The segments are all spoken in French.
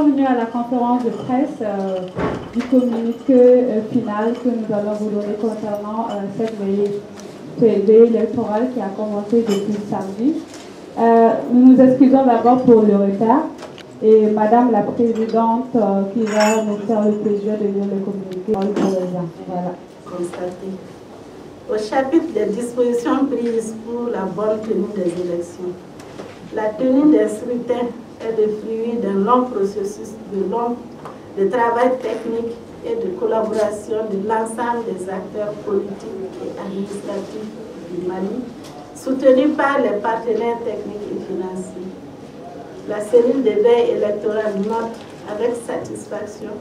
venus à la conférence de presse du communiqué final que nous allons vous donner concernant cette veillée électorale qui a commencé depuis samedi. Nous nous excusons d'abord pour le retard et Madame la Présidente qui va nous faire le plaisir de lire le communiqué. Voilà. Constaté. Au chapitre des dispositions prises pour la bonne tenue des élections. La tenue des scrutins est le fruit d'un long processus de travail technique et de collaboration de l'ensemble des acteurs politiques et administratifs du Mali, soutenus par les partenaires techniques et financiers. La cellule de veille électorale note avec satisfaction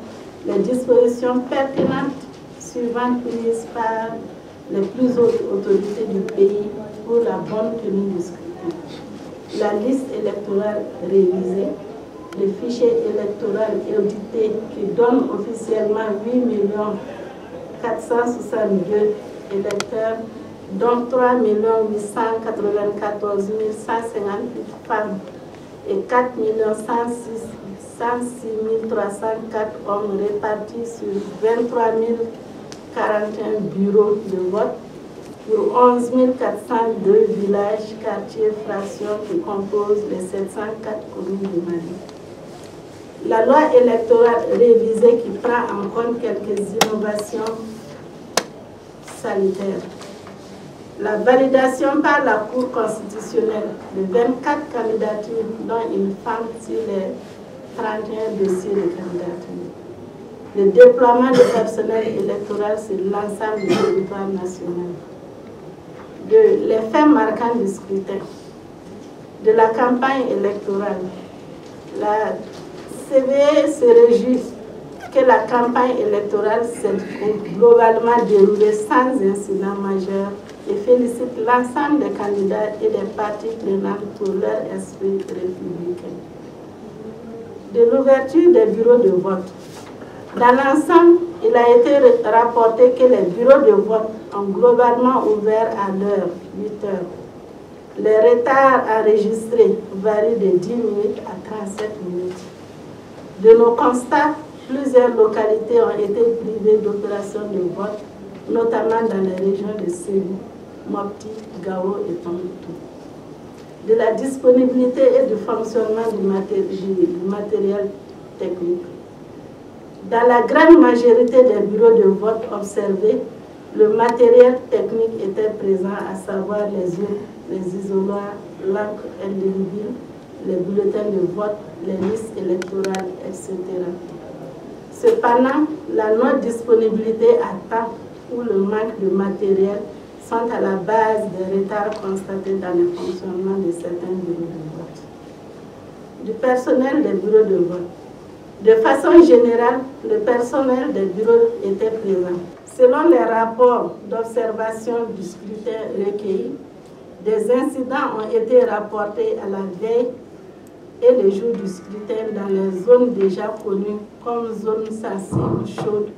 les dispositions pertinentes suivantes prises par les plus hautes autorités du pays pour la bonne tenue du scrutin. La liste électorale révisée, le fichier électoral audité qui donne officiellement 8 462 électeurs, dont 3 894 158 femmes et 4 106 304 hommes répartis sur 23 041 bureaux de vote pour 11 402 villages, quartiers, fractions qui composent les 704 communes du Mali. La loi électorale révisée qui prend en compte quelques innovations sanitaires. La validation par la Cour constitutionnelle de 24 candidatures, dont une femme sur les 31 dossiers de candidature. Le déploiement du personnel électoral sur l'ensemble du territoire national. Les faits marquants du scrutin. De la campagne électorale. La CVE se réjouit que la campagne électorale s'est globalement déroulée sans incident majeur et félicite l'ensemble des candidats et des partis prenantes pour leur esprit républicain. De l'ouverture des bureaux de vote. Dans l'ensemble, il a été rapporté que les bureaux de vote ont globalement ouvert à l'heure, 8 heures. Les retards enregistrés varient de 10 minutes à 37 minutes. De nos constats, plusieurs localités ont été privées d'opérations de vote, notamment dans les régions de Sébou, Mopti, Gao et Tombouctou. De la disponibilité et du fonctionnement du matériel technique. Dans la grande majorité des bureaux de vote observés, le matériel technique était présent, à savoir les urnes, les isoloirs, l'encre indélébile, les bulletins de vote, les listes électorales, etc. Cependant, la non-disponibilité à temps ou le manque de matériel sont à la base des retards constatés dans le fonctionnement de certains bureaux de vote. Du personnel des bureaux de vote. De façon générale, le personnel des bureaux était présent. Selon les rapports d'observation du scrutin recueillis, des incidents ont été rapportés à la veille et le jour du scrutin dans les zones déjà connues comme zones sensibles chaudes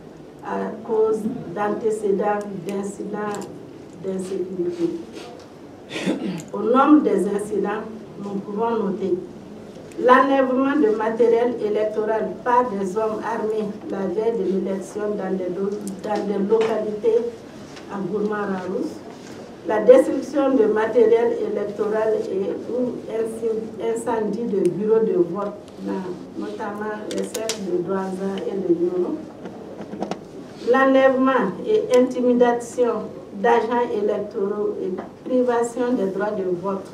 à cause d'antécédents d'incidents d'insécurité. Au nombre des incidents, nous pouvons noter l'enlèvement de matériel électoral par des hommes armés la veille de l'élection dans des localités à Gourma-Rarousse, la destruction de matériel électoral et ou incendie de bureaux de vote, notamment les cercles de Douaza et de Yono, l'enlèvement et intimidation d'agents électoraux et privation des droits de vote,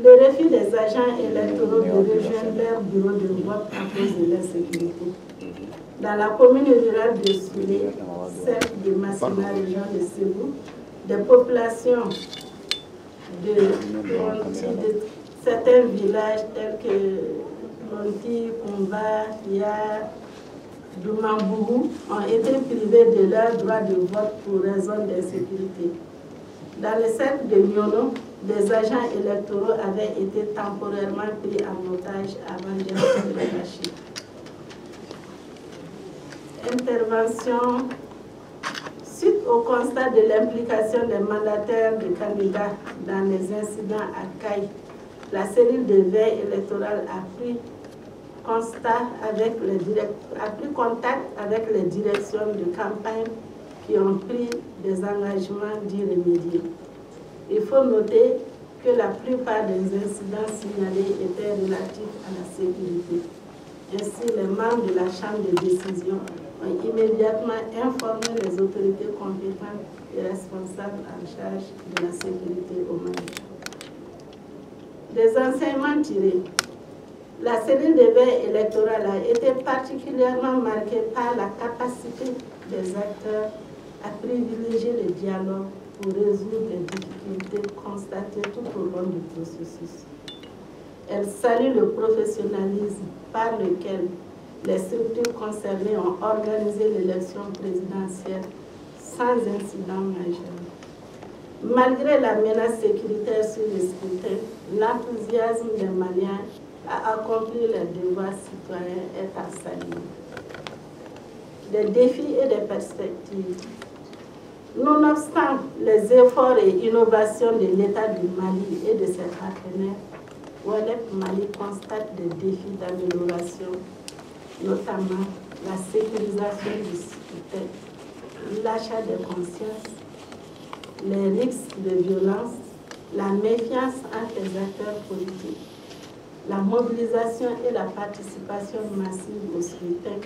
le refus des agents électoraux de rejoindre leur bureau de vote à cause de l'insécurité. Dans la commune rurale de Soulé, celle de Massina, région de Sébou, des populations de certains villages tels que Lonti, Kumba, Fia, Doumambourou ont été privés de leur droit de vote pour raison d'insécurité. Dans le cercle de Nyono, des agents électoraux avaient été temporairement pris en otage avant d'être relâchés. Intervention. Suite au constat de l'implication des mandataires des candidats dans les incidents à Caille, la cellule de veille électorale a pris contact avec les directions de campagne qui ont pris des engagements d'y remédier. Il faut noter que la plupart des incidents signalés étaient relatifs à la sécurité. Ainsi, les membres de la Chambre de décision ont immédiatement informé les autorités compétentes et responsables en charge de la sécurité au Mali. Des enseignements tirés. La cellule de veille électorale a été particulièrement marquée par la capacité des acteurs à privilégier le dialogue pour résoudre les difficultés constatées tout au long du processus. Elle salue le professionnalisme par lequel les structures concernées ont organisé l'élection présidentielle sans incident majeur. Malgré la menace sécuritaire sur le scrutin, l'enthousiasme des Maliens à accomplir leurs devoirs citoyens est à saluer. Des défis et des perspectives. Nonobstant les efforts et innovations de l'État du Mali et de ses partenaires, WALEP Mali constate des défis d'amélioration, notamment la sécurisation du scrutin, l'achat de conscience, les risques de violence, la méfiance entre les acteurs politiques, la mobilisation et la participation massive au scrutin,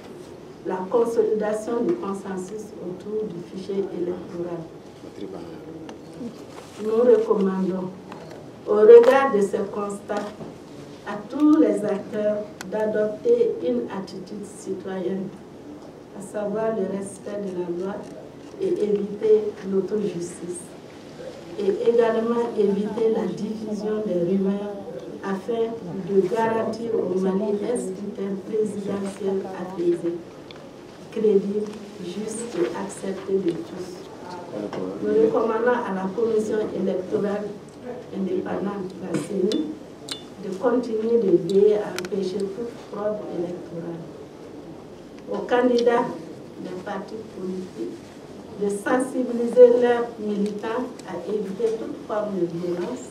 la consolidation du consensus autour du fichier électoral. Nous recommandons, au regard de ce constat, à tous les acteurs d'adopter une attitude citoyenne, à savoir le respect de la loi et éviter l'autojustice, et également éviter la diffusion des rumeurs afin de garantir au Mali un scrutin présidentiel apaisé, crédible, juste et accepté de tous. Nous recommandons à la Commission électorale indépendante, la CENI, de continuer de veiller à empêcher toute fraude électorale. Aux candidats des partis politiques, de sensibiliser leurs militants à éviter toute forme de violence,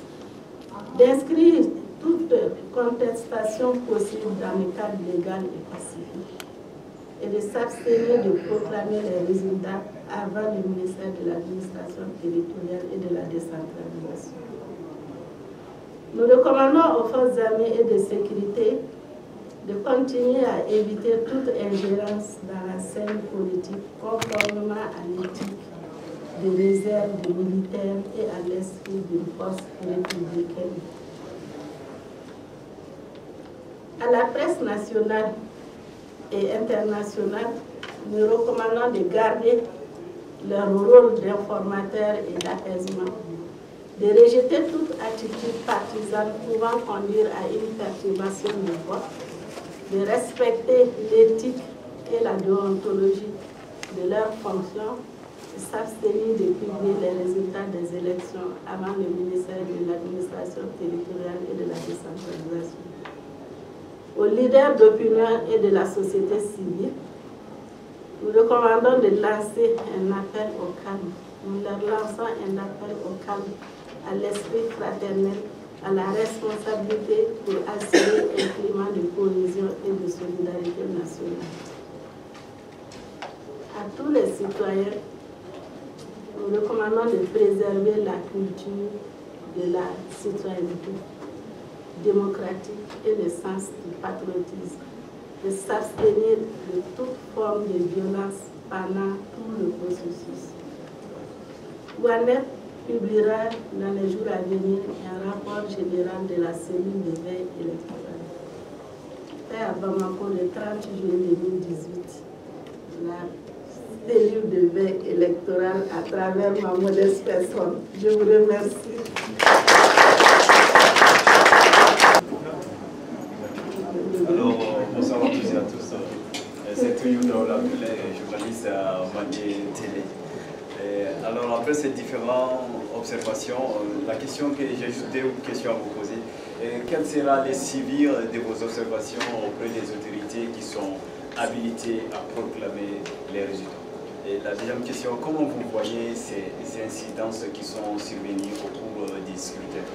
d'inscrire toute contestation possible dans le cadre légal et pacifique, et de s'abstenir de proclamer les résultats avant le ministère de l'administration territoriale et de la décentralisation. Nous recommandons aux forces armées et de sécurité de continuer à éviter toute ingérence dans la scène politique conformément à l'éthique de réserve des militaires et à l'esprit d'une force républicaine. À la presse nationale et internationale, nous recommandons de garder leur rôle d'informateur et d'apaisement, de rejeter toute attitude partisane pouvant conduire à une perturbation du vote, de respecter l'éthique et la déontologie de leurs fonctions, de s'abstenir de publier les résultats des élections avant le ministère de l'administration territoriale et de la décentralisation. Aux leaders d'opinion et de la société civile, nous recommandons de lancer un appel au calme. Nous leur lançons un appel au calme, à l'esprit fraternel, à la responsabilité pour assurer un climat de cohésion et de solidarité nationale. À tous les citoyens, nous recommandons de préserver la culture de la citoyenneté démocratique et le sens du patriotisme, de s'abstenir de toute forme de violence pendant tout le processus. WALEP publiera dans les jours à venir un rapport général de la cellule de veille électorale. Fait à Bamako le 30 juillet 2018, la cellule de veille électorale à travers ma modeste personne. Je vous remercie. Alors, bonsoir à tous et à tous. C'est Tuyou Daoula, journaliste à Mali Télé. Alors, après ces différentes observations, la question que j'ai juste deux questions à vous poser. Quel sera le suivi de vos observations auprès des autorités qui sont habilitées à proclamer les résultats? Et la deuxième question, comment vous voyez ces incidences qui sont survenues au cours du scrutin?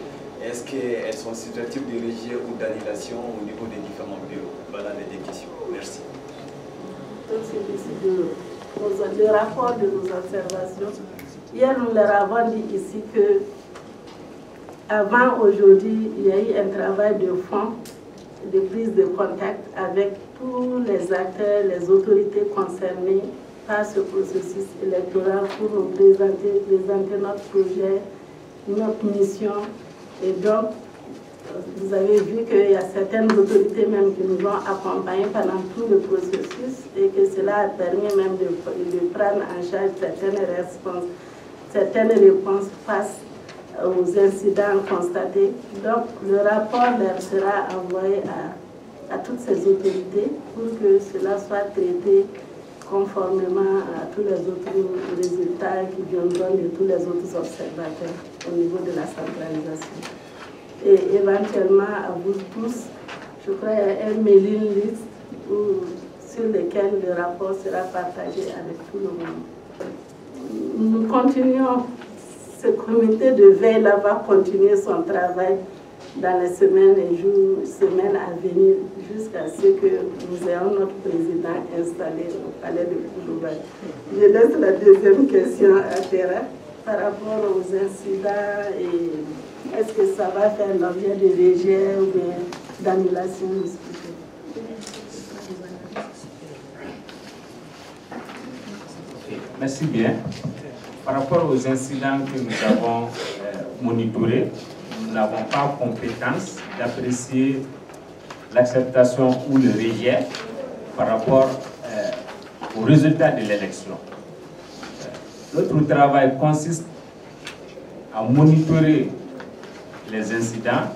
est-ce qu'elles sont susceptibles de rejet ou d'annulation au niveau des différents bureaux? Voilà les deux questions. Merci. Le rapport de nos observations. Hier, nous leur avons dit ici que avant aujourd'hui, il y a eu un travail de fond, de prise de contact avec tous les acteurs, les autorités concernées par ce processus électoral pour nous présenter notre projet, notre mission. Et donc, vous avez vu qu'il y a certaines autorités même qui nous ont accompagnés pendant tout le processus et que cela a permis même de prendre en charge certaines réponses face aux incidents constatés. Donc, le rapport leur sera envoyé à toutes ces autorités pour que cela soit traité conformément à tous les autres résultats qui viendront de tous les autres observateurs au niveau de la centralisation. Et éventuellement, à vous tous, je crois qu'il y a un mailing list sur lequel le rapport sera partagé avec tout le monde. Nous continuons. Ce comité de veille-là va continuer son travail dans les semaines et semaines à venir jusqu'à ce que nous ayons notre président installé au palais de Koulibaly. Je laisse la deuxième question à Terra par rapport aux incidents et est-ce que ça va faire l'objet de rejet ou d'annulation discutée. Merci bien. Par rapport aux incidents que nous avons monitorés, nous n'avons pas compétence d'apprécier l'acceptation ou le rejet par rapport aux résultats de l'élection. Notre travail consiste à monitorer les incidents,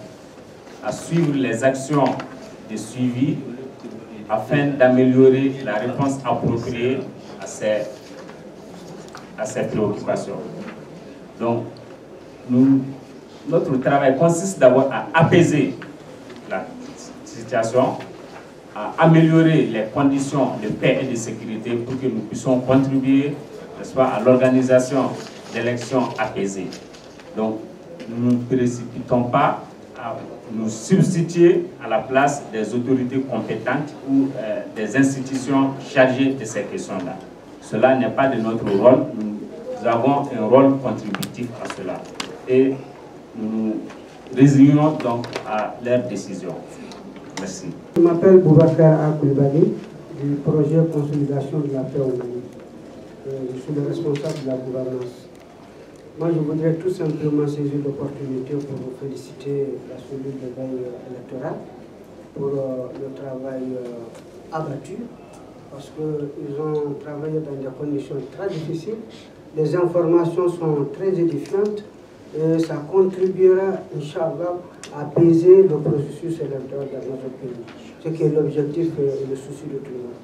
à suivre les actions de suivi afin d'améliorer la réponse appropriée à ces préoccupations. Donc, notre travail consiste d'abord à apaiser la situation, à améliorer les conditions de paix et de sécurité pour que nous puissions contribuer, n'est-ce pas, à l'organisation d'élections apaisées. Donc, nous ne précipitons pas à nous substituer à la place des autorités compétentes ou des institutions chargées de ces questions-là. Cela n'est pas de notre rôle. Nous avons un rôle contributif à cela. Et nous résignons donc à leurs décisions. Merci. Je m'appelle Boubacar Koulibaly du projet Consolidation de la paix au Mali. Je suis le responsable de la gouvernance. Moi, je voudrais tout simplement saisir l'opportunité pour vous féliciter la cellule de veille électorale pour le travail abattu, parce qu'ils ont travaillé dans des conditions très difficiles. Les informations sont très édifiantes et ça contribuera, Inch'Allah, à apaiser le processus électoral dans notre pays, ce qui est l'objectif et le souci de tout le monde.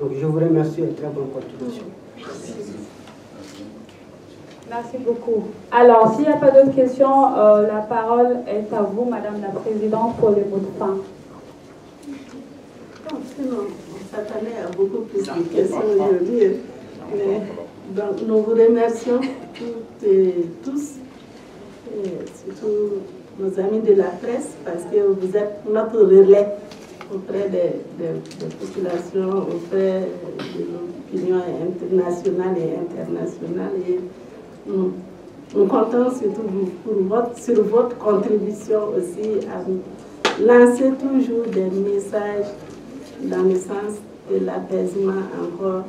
Donc je vous remercie et très bonne continuation. Merci beaucoup. Alors, s'il n'y a pas d'autres questions, la parole est à vous, Madame la Présidente, pour les mots de fin. Sinon, on s'attendait à beaucoup plus de questions aujourd'hui. Donc, nous vous remercions toutes et tous, et surtout nos amis de la presse, parce que vous êtes notre relais auprès des populations, auprès de l'opinion internationale et internationale. Et nous comptons surtout sur votre contribution aussi à lancer toujours des messages dans le sens de l'apaisement encore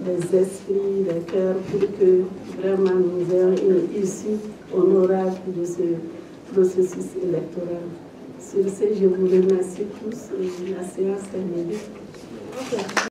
des esprits, des cœurs, pour que vraiment nous ayons une issue honorable de ce processus électoral. Sur ce, je vous remercie tous. La séance est levée.